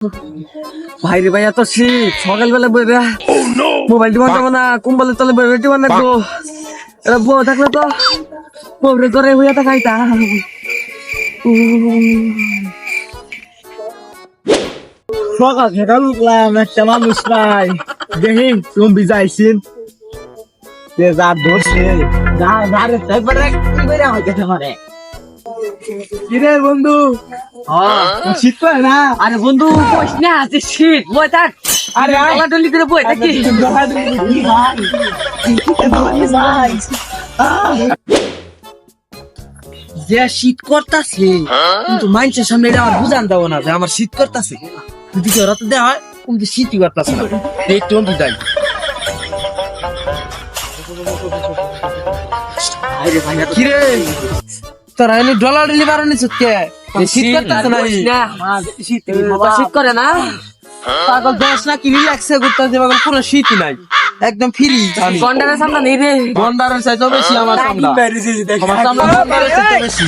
ভাই রে ভাই, এত শীত, সকালবেলা বইবে মোবাইল টিপা যাবো না, কম্বলের তলে বইবে টিপা রাখবো। এটা বউ থাকলে তো বউরে ধরে হইয়া তা খাইতা। সকাল সকাল উঠলাম, একটা মানুষ নাই, দেখি তুমি বিজাইছেন যার ধরছে কিরে বন্ধু, শীত পায় না? আরে বন্ধু বস না, আজ শীত বই থাক। আরে টলি করে বই থাকি। যে শীত করতেছে কিন্তু মানুষের সামনে এটা আমার বুঝান দেবো না যে আমার শীত করতেছে। যদি কেউ রাতে দেওয়া হয় কিন্তু শীতই করতেছে না, একটু যাই। কিরে তোরা এনে ডলার ডেলি বারো নিচ্ছ কে? শীত করতেছে না? শীত করে না? পাগল দেশ না কি রিল্যাক্সে করতেছে, পাগল কোনো শীতই নাই, একদম ফ্রি। গন্ডারের সামনে নেই রে, গন্ডারের চাইতে বেশি আমার সামনে, আমার সামনে গন্ডারের চাইতে বেশি।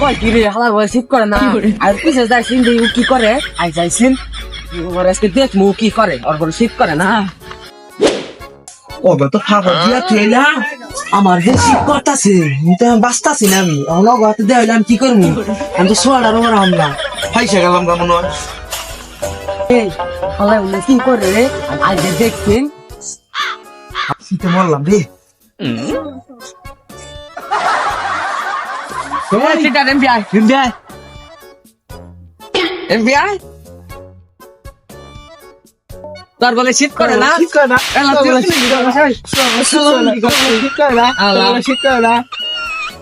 কয় কি রে হালার বয় শীত করে না? আর পিছে যাইছিন যে ও কি করে, আই যাইছিন আজকে দেখবো কি করে, ওর বড় শীত করে না। ওবে তো ফাগল দিয়া তুইলা আমার যে শীত করতেছে, তো বাঁচতাছি না আমি। আমার গাতে দেওয়া আমি কি করবো? আমি তো সোয়াটার ওরা আমরা ফাইসে গেলাম কেমন হয়। এই হালাই উনি কি করে রে, আই যে দেখছিন শীতে মরলাম রে। সেটা এমবিআই এমবিআই তোর বলে শীত করে না? শীত করে না, শীত করে না, শীত করে না।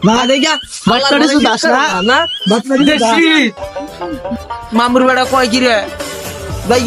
না দেখা বাচ্চাটা শুধু আস না, বাচ্চাটা মামুর বেড়া কয় কি রে ভাই